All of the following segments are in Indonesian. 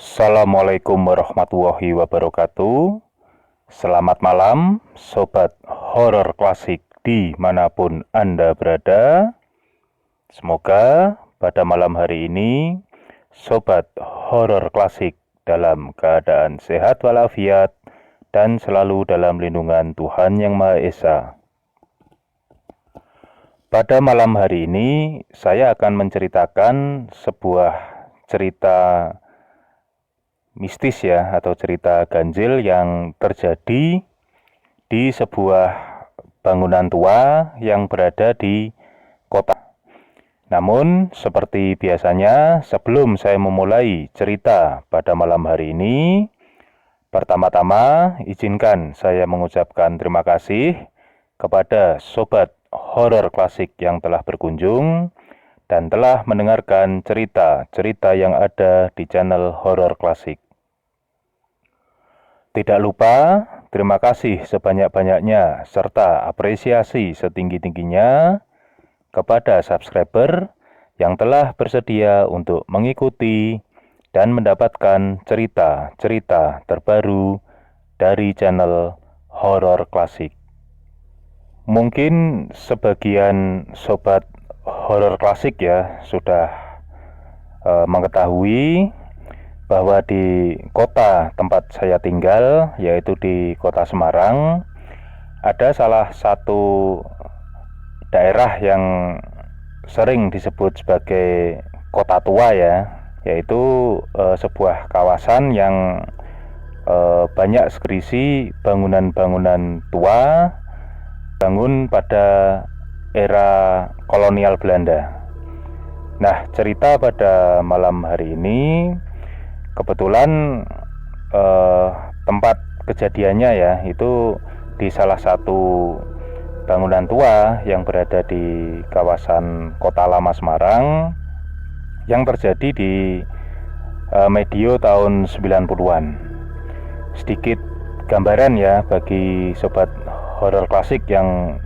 Assalamualaikum warahmatullahi wabarakatuh. Selamat malam, Sobat Horor Klasik dimanapun Anda berada. Semoga pada malam hari ini, Sobat Horor Klasik dalam keadaan sehat walafiat dan selalu dalam lindungan Tuhan Yang Maha Esa. Pada malam hari ini, saya akan menceritakan sebuah cerita mistis ya, atau cerita ganjil yang terjadi di sebuah bangunan tua yang berada di kota. Namun, seperti biasanya, sebelum saya memulai cerita pada malam hari ini, pertama-tama izinkan saya mengucapkan terima kasih kepada Sobat Horor Klasik yang telah berkunjung dan telah mendengarkan cerita-cerita yang ada di channel Horor Klasik. Tidak lupa, terima kasih sebanyak-banyaknya serta apresiasi setinggi-tingginya kepada subscriber yang telah bersedia untuk mengikuti dan mendapatkan cerita-cerita terbaru dari channel Horor Klasik. Mungkin sebagian Sobat Horor Klasik ya sudah mengetahui bahwa di kota tempat saya tinggal, yaitu di kota Semarang, ada salah satu daerah yang sering disebut sebagai kota tua ya, yaitu sebuah kawasan yang banyak berisi bangunan-bangunan tua bangun pada era kolonial Belanda. Nah, cerita pada malam hari ini kebetulan tempat kejadiannya ya itu di salah satu bangunan tua yang berada di kawasan Kota Lama Semarang yang terjadi di medio tahun 90-an. Sedikit gambaran ya bagi Sobat Horor Klasik yang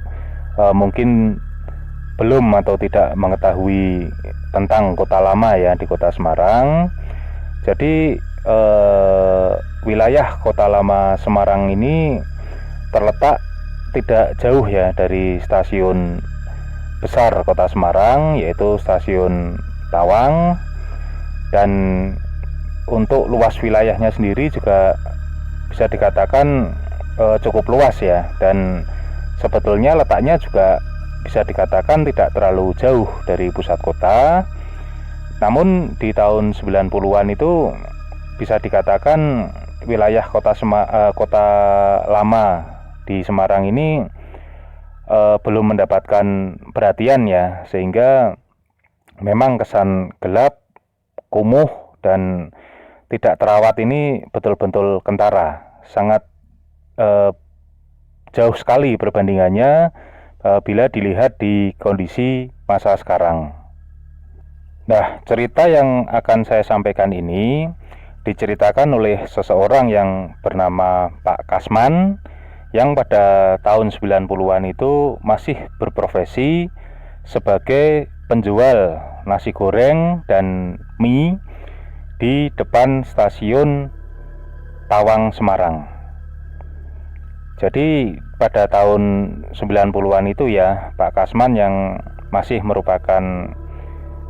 mungkin belum atau tidak mengetahui tentang Kota Lama ya di Kota Semarang. Jadi wilayah Kota Lama Semarang ini terletak tidak jauh ya dari stasiun besar Kota Semarang, yaitu stasiun Tawang, dan untuk luas wilayahnya sendiri juga bisa dikatakan cukup luas ya, dan sebetulnya letaknya juga bisa dikatakan tidak terlalu jauh dari pusat kota. Namun di tahun 90-an itu bisa dikatakan wilayah kota lama di Semarang ini belum mendapatkan perhatian ya, sehingga memang kesan gelap, kumuh, dan tidak terawat ini betul-betul kentara. Sangat jauh sekali perbandingannya bila dilihat di kondisi masa sekarang. Nah, cerita yang akan saya sampaikan ini diceritakan oleh seseorang yang bernama Pak Kasman, yang pada tahun 90-an itu masih berprofesi sebagai penjual nasi goreng dan mie di depan stasiun Tawang Semarang. Jadi pada tahun 90-an itu ya, Pak Kasman yang masih merupakan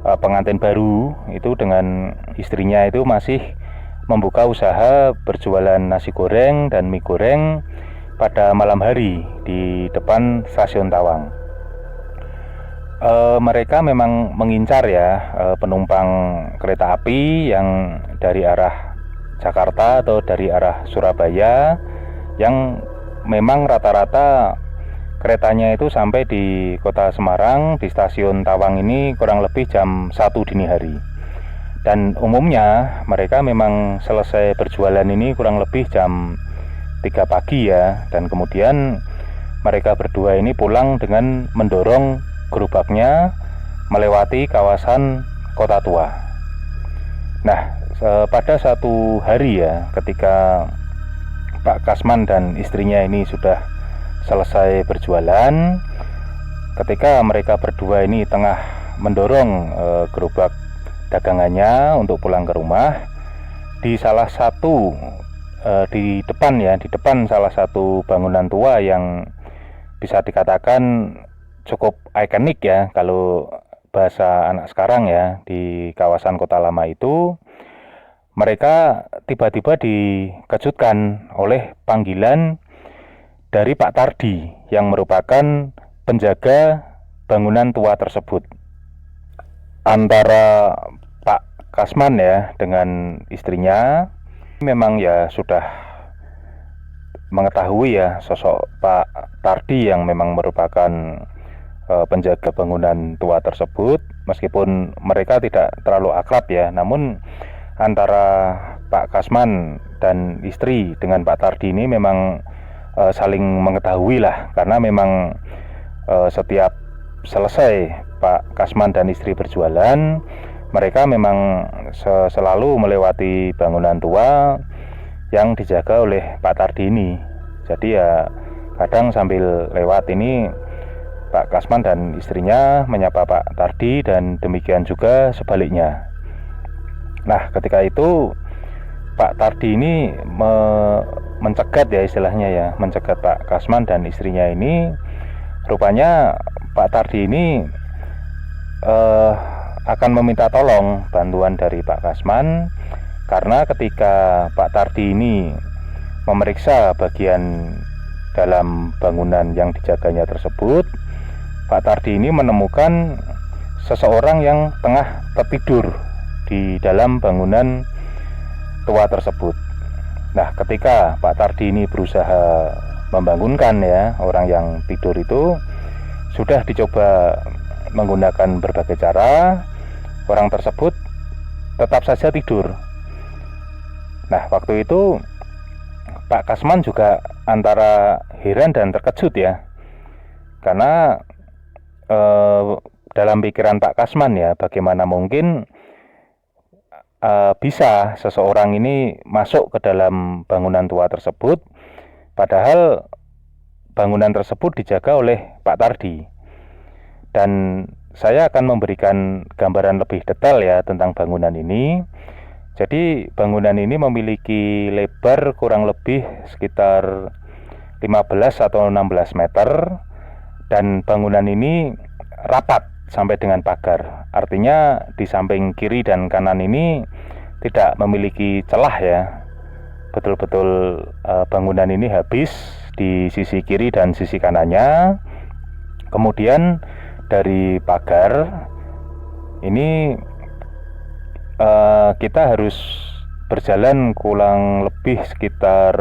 pengantin baru itu dengan istrinya itu masih membuka usaha berjualan nasi goreng dan mie goreng pada malam hari di depan stasiun Tawang. Mereka memang mengincar ya penumpang kereta api yang dari arah Jakarta atau dari arah Surabaya, yang memang rata-rata keretanya itu sampai di kota Semarang di stasiun Tawang ini kurang lebih jam 1 dini hari. Dan umumnya mereka memang selesai berjualan ini kurang lebih jam 3 pagi ya. Dan kemudian mereka berdua ini pulang dengan mendorong gerobaknya melewati kawasan kota tua. Nah, pada satu hari ya, ketika Pak Kasman dan istrinya ini sudah selesai berjualan, ketika mereka berdua ini tengah mendorong gerobak dagangannya untuk pulang ke rumah, di salah satu di depan salah satu bangunan tua yang bisa dikatakan cukup ikonik ya kalau bahasa anak sekarang ya, di kawasan Kota Lama itu mereka tiba-tiba dikejutkan oleh panggilan dari Pak Tardi yang merupakan penjaga bangunan tua tersebut. Antara Pak Kasman ya dengan istrinya memang ya sudah mengetahui ya sosok Pak Tardi yang memang merupakan penjaga bangunan tua tersebut, meskipun mereka tidak terlalu akrab ya, namun antara Pak Kasman dan istri dengan Pak Tardi ini memang saling mengetahui lah, karena memang setiap selesai Pak Kasman dan istri berjualan, mereka memang selalu melewati bangunan tua yang dijaga oleh Pak Tardi ini. Jadi ya kadang sambil lewat ini Pak Kasman dan istrinya menyapa Pak Tardi dan demikian juga sebaliknya. Nah, ketika itu Pak Tardi ini mencegat ya istilahnya ya, mencegat Pak Kasman dan istrinya ini. Rupanya Pak Tardi ini akan meminta tolong bantuan dari Pak Kasman, karena ketika Pak Tardi ini memeriksa bagian dalam bangunan yang dijaganya tersebut, Pak Tardi ini menemukan seseorang yang tengah tertidur di dalam bangunan tua tersebut. Nah, ketika Pak Tardi ini berusaha membangunkan ya orang yang tidur itu, sudah dicoba menggunakan berbagai cara, orang tersebut tetap saja tidur. Nah, waktu itu Pak Kasman juga antara heran dan terkejut ya, karena dalam pikiran Pak Kasman ya, bagaimana mungkin bisa seseorang ini masuk ke dalam bangunan tua tersebut, padahal bangunan tersebut dijaga oleh Pak Tardi. Dan saya akan memberikan gambaran lebih detail ya tentang bangunan ini. Jadi bangunan ini memiliki lebar kurang lebih sekitar 15 atau 16 meter, dan bangunan ini rapat sampai dengan pagar. Artinya di samping kiri dan kanan ini tidak memiliki celah ya. Betul-betul bangunan ini habis di sisi kiri dan sisi kanannya. Kemudian dari pagar ini kita harus berjalan kurang lebih sekitar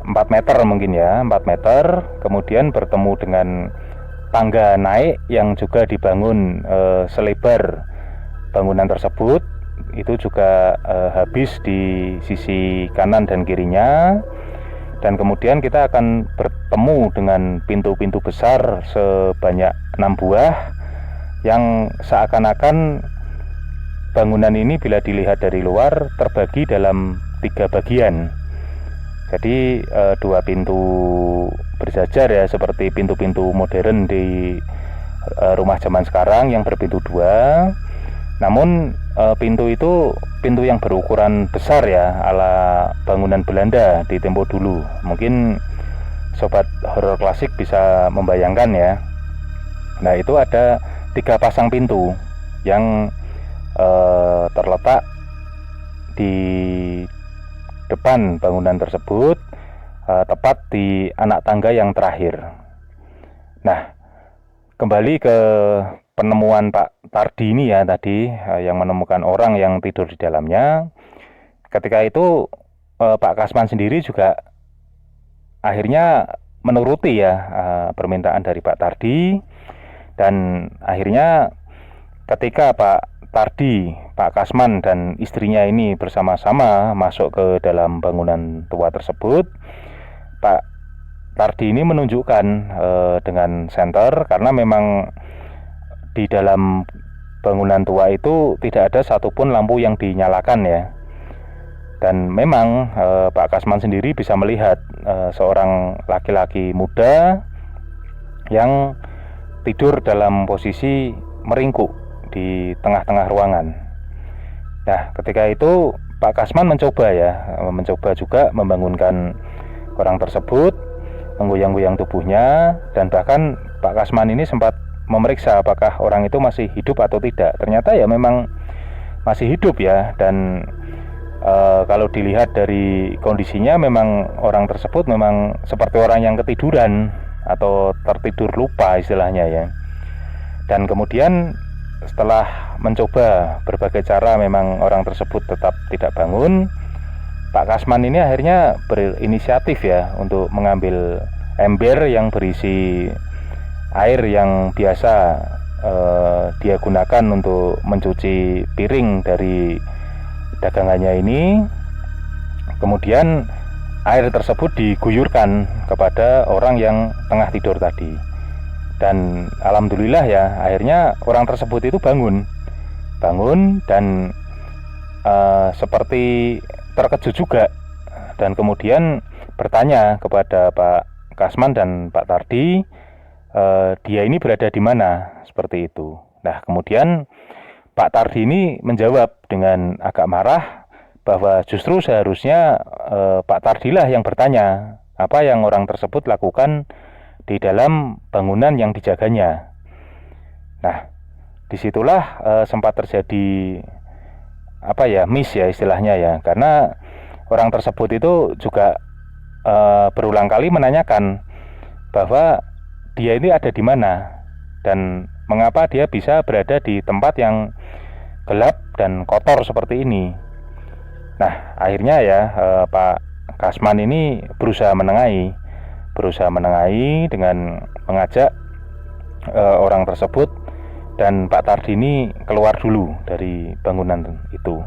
4 meter mungkin ya, 4 meter, kemudian bertemu dengan tangga naik yang juga dibangun selebar bangunan tersebut, itu juga habis di sisi kanan dan kirinya. Dan kemudian kita akan bertemu dengan pintu-pintu besar sebanyak 6 buah yang seakan-akan bangunan ini bila dilihat dari luar terbagi dalam 3 bagian. Jadi 2 pintu berjajar ya, seperti pintu-pintu modern di rumah zaman sekarang yang berpintu 2. Namun pintu itu pintu yang berukuran besar ya, ala bangunan Belanda di tempo dulu. Mungkin sobat horor klasik bisa membayangkan ya. Nah, itu ada 3 pasang pintu yang terletak di depan bangunan tersebut, tepat di anak tangga yang terakhir. Nah, kembali ke penemuan Pak Tardi ini ya tadi, yang menemukan orang yang tidur di dalamnya. Ketika itu Pak Kasman sendiri juga akhirnya menuruti ya permintaan dari Pak Tardi, dan akhirnya ketika Pak Tardi, Pak Kasman dan istrinya ini bersama-sama masuk ke dalam bangunan tua tersebut, Pak Tardi ini menunjukkan dengan senter, karena memang di dalam bangunan tua itu tidak ada satupun lampu yang dinyalakan ya. Dan memang Pak Kasman sendiri bisa melihat seorang laki-laki muda yang tidur dalam posisi meringkuk di tengah-tengah ruangan. Nah, ketika itu Pak Kasman mencoba juga membangunkan orang tersebut, menggoyang-goyang tubuhnya, dan bahkan Pak Kasman ini sempat memeriksa apakah orang itu masih hidup atau tidak. Ternyata ya memang masih hidup ya, dan kalau dilihat dari kondisinya memang orang tersebut memang seperti orang yang ketiduran atau tertidur lupa istilahnya ya. Dan kemudian setelah mencoba berbagai cara memang orang tersebut tetap tidak bangun, Pak Kasman ini akhirnya berinisiatif ya untuk mengambil ember yang berisi air yang biasa dia gunakan untuk mencuci piring dari dagangannya ini. Kemudian air tersebut diguyurkan kepada orang yang tengah tidur tadi. Dan alhamdulillah ya, akhirnya orang tersebut itu bangun dan seperti terkejut juga, dan kemudian bertanya kepada Pak Kasman dan Pak Tardi, dia ini berada di mana, seperti itu. Nah, kemudian Pak Tardi ini menjawab dengan agak marah bahwa justru seharusnya Pak Tardilah yang bertanya apa yang orang tersebut lakukan di dalam bangunan yang dijaganya. Nah, disitulah sempat terjadi miss ya istilahnya ya, karena orang tersebut itu juga berulang kali menanyakan bahwa dia ini ada di mana dan mengapa dia bisa berada di tempat yang gelap dan kotor seperti ini. Nah, akhirnya ya Pak Kasman ini berusaha menengahi dengan mengajak orang tersebut dan Pak Tardi ini keluar dulu dari bangunan itu.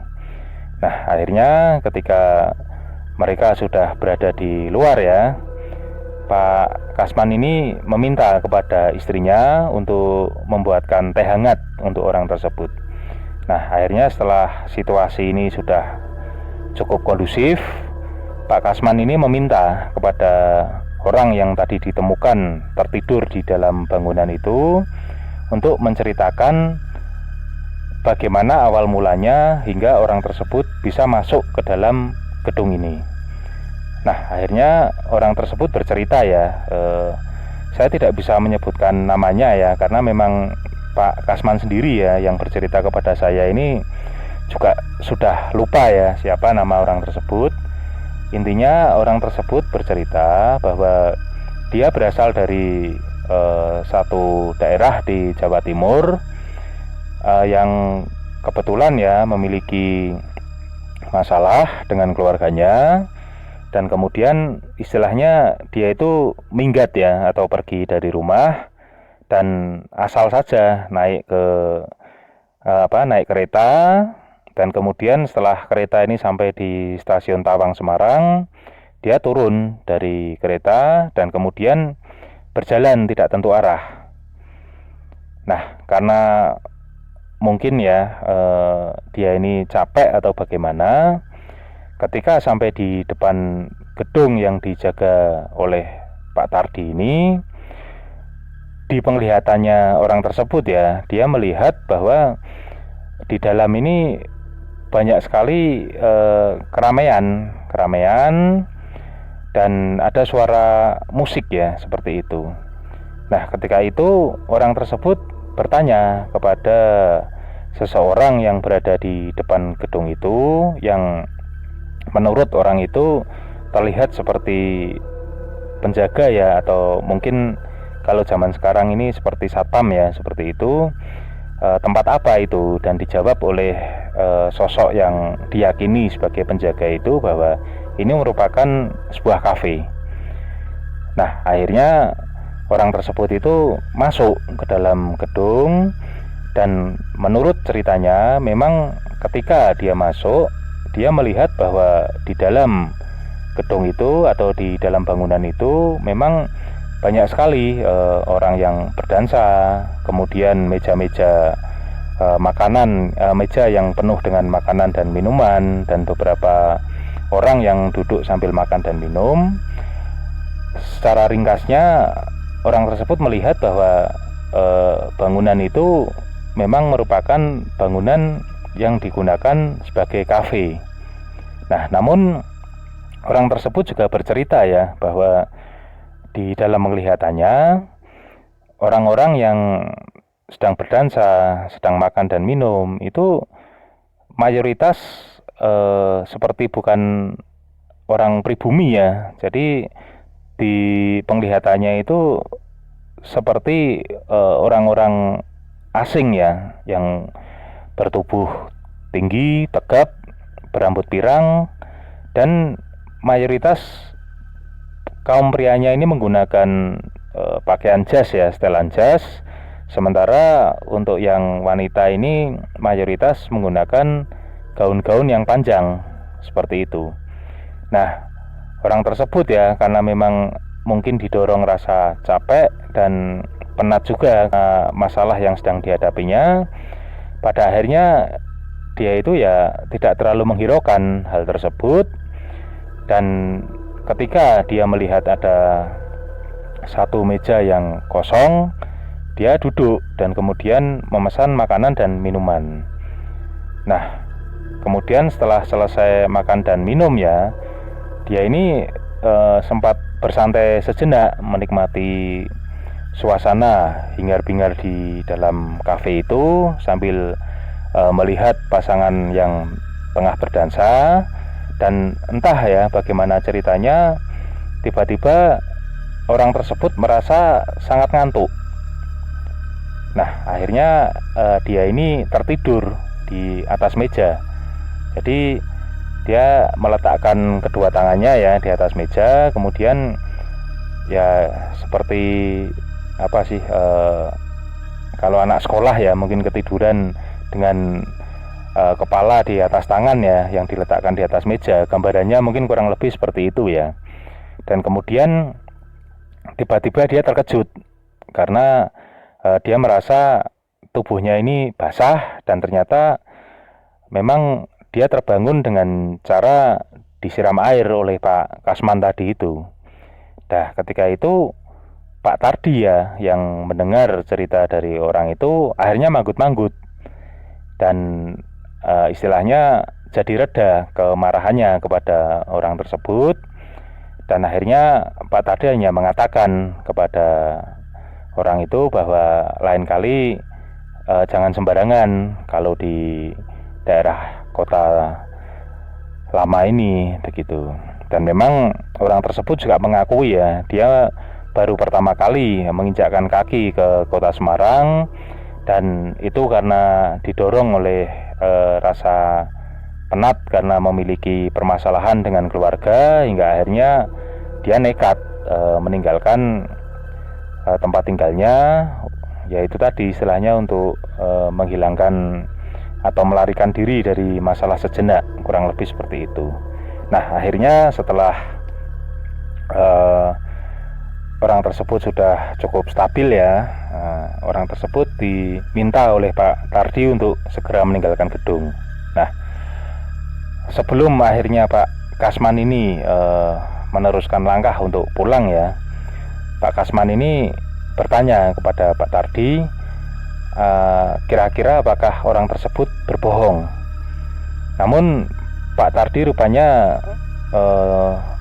Nah, akhirnya ketika mereka sudah berada di luar ya, Pak Kasman ini meminta kepada istrinya untuk membuatkan teh hangat untuk orang tersebut. Nah, akhirnya setelah situasi ini sudah cukup kondusif, Pak Kasman ini meminta kepada orang yang tadi ditemukan tertidur di dalam bangunan itu untuk menceritakan bagaimana awal mulanya hingga orang tersebut bisa masuk ke dalam gedung ini. Nah, akhirnya orang tersebut bercerita ya, saya tidak bisa menyebutkan namanya ya, karena memang Pak Kasman sendiri ya yang bercerita kepada saya ini juga sudah lupa ya siapa nama orang tersebut. Intinya orang tersebut bercerita bahwa dia berasal dari satu daerah di Jawa Timur yang kebetulan ya memiliki masalah dengan keluarganya, dan kemudian istilahnya dia itu minggat ya atau pergi dari rumah dan asal saja naik kereta. Dan kemudian setelah kereta ini sampai di stasiun Tawang Semarang, dia turun dari kereta dan kemudian berjalan tidak tentu arah. Nah, karena mungkin ya dia ini capek atau bagaimana, ketika sampai di depan gedung yang dijaga oleh Pak Tardi ini, di penglihatannya orang tersebut ya, dia melihat bahwa di dalam ini banyak sekali keramaian dan ada suara musik ya, seperti itu. Nah, ketika itu orang tersebut bertanya kepada seseorang yang berada di depan gedung itu, yang menurut orang itu terlihat seperti penjaga ya, atau mungkin kalau zaman sekarang ini seperti satpam ya, seperti itu. Tempat apa itu? Dan dijawab oleh sosok yang diyakini sebagai penjaga itu bahwa ini merupakan sebuah kafe. Nah, akhirnya orang tersebut itu masuk ke dalam gedung, dan menurut ceritanya memang ketika dia masuk, dia melihat bahwa di dalam gedung itu atau di dalam bangunan itu memang banyak sekali orang yang berdansa, kemudian meja-meja makanan, meja yang penuh dengan makanan dan minuman, dan beberapa orang yang duduk sambil makan dan minum. Secara ringkasnya, orang tersebut melihat bahwa bangunan itu memang merupakan bangunan yang digunakan sebagai kafe. Nah, namun orang tersebut juga bercerita ya bahwa di dalam penglihatannya orang-orang yang sedang berdansa, sedang makan dan minum itu mayoritas seperti bukan orang pribumi ya. Jadi di penglihatannya itu seperti orang-orang asing ya, yang bertubuh tinggi, tegap, berambut pirang, dan mayoritas kaum prianya ini menggunakan pakaian jas ya, setelan jas. Sementara untuk yang wanita ini mayoritas menggunakan gaun-gaun yang panjang seperti itu. Nah, orang tersebut ya, karena memang mungkin didorong rasa capek dan penat juga masalah yang sedang dihadapinya, pada akhirnya dia itu ya tidak terlalu menghiraukan hal tersebut. Dan ketika dia melihat ada satu meja yang kosong, dia duduk dan kemudian memesan makanan dan minuman. Nah, kemudian setelah selesai makan dan minum ya, dia ini sempat bersantai sejenak, menikmati suasana hingar-bingar di dalam kafe itu sambil melihat pasangan yang tengah berdansa. Dan entah ya bagaimana ceritanya, tiba-tiba orang tersebut merasa sangat ngantuk. Nah, akhirnya dia ini tertidur di atas meja. Jadi dia meletakkan kedua tangannya ya di atas meja, kemudian ya seperti apa sih, kalau anak sekolah ya mungkin ketiduran dengan kepala di atas tangan ya, yang diletakkan di atas meja. Gambarannya mungkin kurang lebih seperti itu ya. Dan kemudian tiba-tiba dia terkejut karena dia merasa tubuhnya ini basah, dan ternyata memang dia terbangun dengan cara disiram air oleh Pak Kasman tadi itu. Nah, ketika itu Pak Tardi ya, yang mendengar cerita dari orang itu, akhirnya manggut-manggut dan istilahnya jadi reda kemarahannya kepada orang tersebut. Dan akhirnya Pak Tardi hanya mengatakan kepada orang itu bahwa lain kali jangan sembarangan kalau di daerah kota lama ini begitu. Dan memang orang tersebut juga mengakui ya, dia baru pertama kali menginjakkan kaki ke kota Semarang, dan itu karena didorong oleh rasa penat karena memiliki permasalahan dengan keluarga, hingga akhirnya dia nekat meninggalkan tempat tinggalnya, yaitu tadi istilahnya untuk menghilangkan atau melarikan diri dari masalah sejenak, kurang lebih seperti itu. Nah, akhirnya setelah orang tersebut sudah cukup stabil ya, orang tersebut diminta oleh Pak Tardi untuk segera meninggalkan gedung. Nah, sebelum akhirnya Pak Kasman ini meneruskan langkah untuk pulang ya, Pak Kasman ini bertanya kepada Pak Tardi, kira-kira apakah orang tersebut berbohong. Namun Pak Tardi rupanya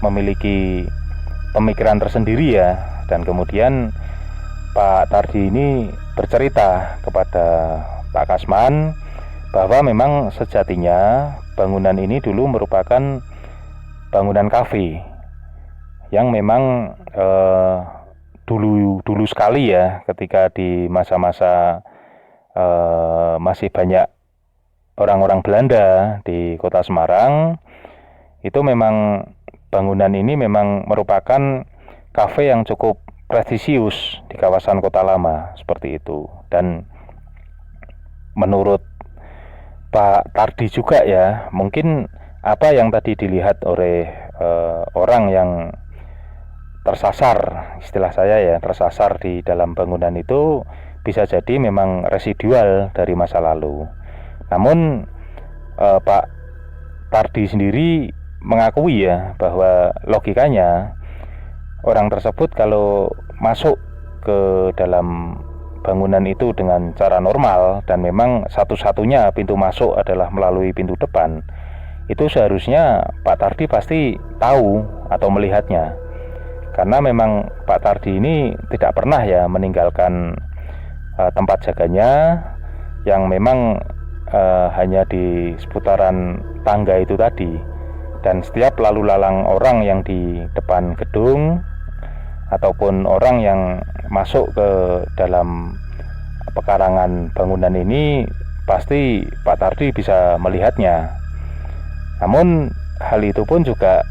memiliki pemikiran tersendiri ya, dan kemudian Pak Tardi ini bercerita kepada Pak Kasman bahwa memang sejatinya bangunan ini dulu merupakan bangunan kafe yang memang dulu sekali ya, ketika di masa-masa masih banyak orang-orang Belanda di kota Semarang, itu memang bangunan ini memang merupakan kafe yang cukup prestisius di kawasan kota lama seperti itu. Dan menurut Pak Tardi juga ya, mungkin apa yang tadi dilihat oleh orang yang tersasar, istilah saya ya, tersasar di dalam bangunan itu bisa jadi memang residual dari masa lalu. Namun Pak Tardi sendiri mengakui ya bahwa logikanya orang tersebut kalau masuk ke dalam bangunan itu dengan cara normal dan memang satu-satunya pintu masuk adalah melalui pintu depan, itu seharusnya Pak Tardi pasti tahu atau melihatnya. Karena memang Pak Tardi ini tidak pernah ya meninggalkan tempat jaganya yang memang hanya di seputaran tangga itu tadi. Dan setiap lalu lalang orang yang di depan gedung ataupun orang yang masuk ke dalam pekarangan bangunan ini, pasti Pak Tardi bisa melihatnya. Namun hal itu pun juga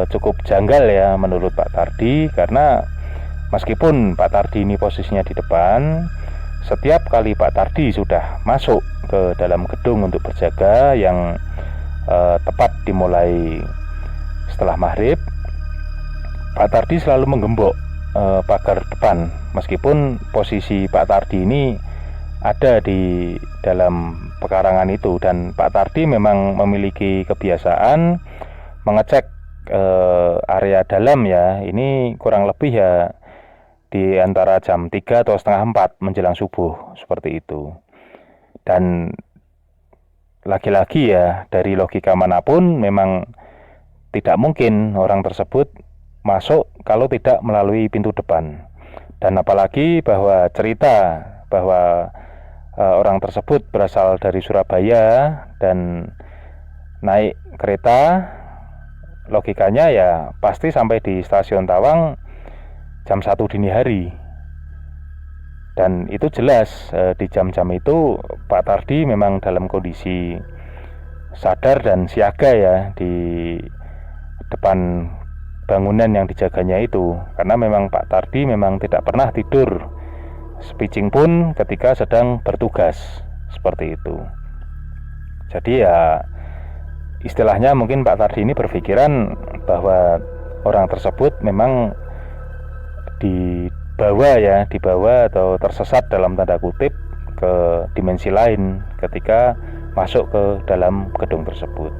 cukup janggal ya menurut Pak Tardi, karena meskipun Pak Tardi ini posisinya di depan, setiap kali Pak Tardi sudah masuk ke dalam gedung untuk berjaga yang tepat dimulai setelah maghrib, Pak Tardi selalu menggembok pagar depan, meskipun posisi Pak Tardi ini ada di dalam pekarangan itu. Dan Pak Tardi memang memiliki kebiasaan mengecek area dalam ya, ini kurang lebih ya di antara jam 3 atau setengah 4 menjelang subuh, seperti itu. Dan lagi-lagi ya, dari logika manapun memang tidak mungkin orang tersebut masuk kalau tidak melalui pintu depan. Dan apalagi bahwa cerita bahwa orang tersebut berasal dari Surabaya dan naik kereta, logikanya ya pasti sampai di stasiun Tawang jam 1 dini hari. Dan itu jelas di jam-jam itu Pak Tardi memang dalam kondisi sadar dan siaga ya di depan bangunan yang dijaganya itu. Karena memang Pak Tardi memang tidak pernah tidur sepicing pun ketika sedang bertugas, seperti itu. Jadi ya istilahnya mungkin Pak Tardi ini berpikiran bahwa orang tersebut memang dibawa atau tersesat dalam tanda kutip ke dimensi lain ketika masuk ke dalam gedung tersebut.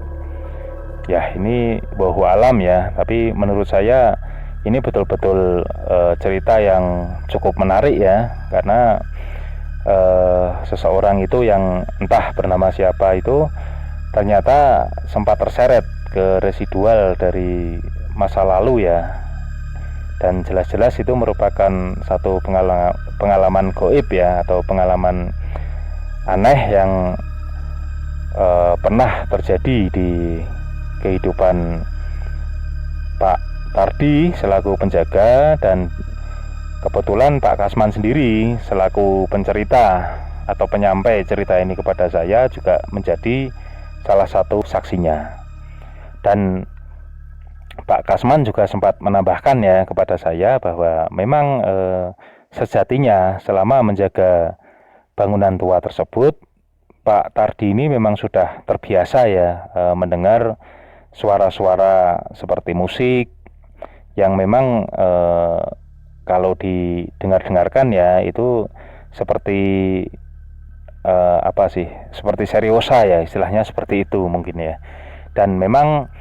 Ya ini wallahu alam ya, tapi menurut saya ini betul-betul cerita yang cukup menarik ya, karena seseorang itu yang entah bernama siapa itu ternyata sempat terseret ke residual dari masa lalu ya. Dan jelas-jelas itu merupakan satu pengalaman gaib ya, atau pengalaman aneh yang pernah terjadi di kehidupan Pak Tardi selaku penjaga. Dan kebetulan Pak Kasman sendiri selaku pencerita atau penyampai cerita ini kepada saya juga menjadi salah satu saksinya. Dan Pak Kasman juga sempat menambahkan ya kepada saya bahwa memang sejatinya selama menjaga bangunan tua tersebut, Pak Tardi ini memang sudah terbiasa ya mendengar suara-suara seperti musik yang memang kalau didengar-dengarkan ya itu seperti seperti seriosa ya, istilahnya seperti itu mungkin ya. Dan memang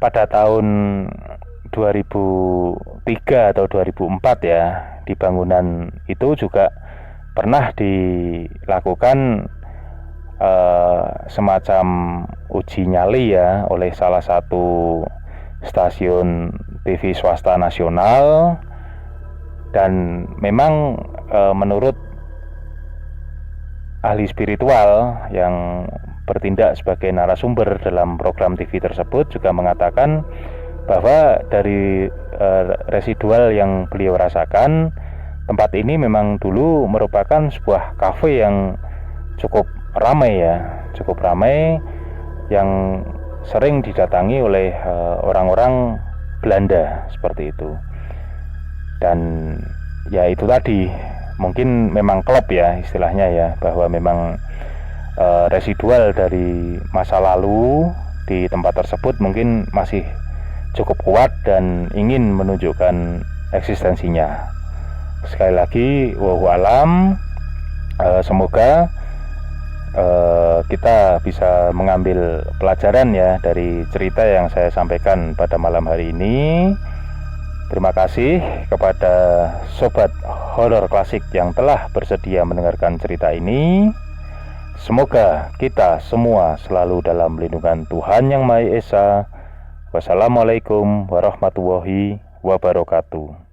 pada tahun 2003 atau 2004 ya, di bangunan itu juga pernah dilakukan semacam uji nyali ya oleh salah satu stasiun TV swasta nasional. Dan memang menurut ahli spiritual yang bertindak sebagai narasumber dalam program TV tersebut juga mengatakan bahwa dari residual yang beliau rasakan, tempat ini memang dulu merupakan sebuah kafe yang cukup ramai yang sering didatangi oleh orang-orang Belanda, seperti itu. Dan ya itu tadi, mungkin memang klop ya istilahnya ya, bahwa memang residual dari masa lalu di tempat tersebut mungkin masih cukup kuat dan ingin menunjukkan eksistensinya. Sekali lagi wallahu alam, semoga kita bisa mengambil pelajaran ya dari cerita yang saya sampaikan pada malam hari ini, Terima kasih kepada Sobat Horor Klasik yang telah bersedia mendengarkan cerita ini. Semoga kita semua selalu dalam lindungan Tuhan Yang Maha Esa. Wassalamualaikum warahmatullahi wabarakatuh.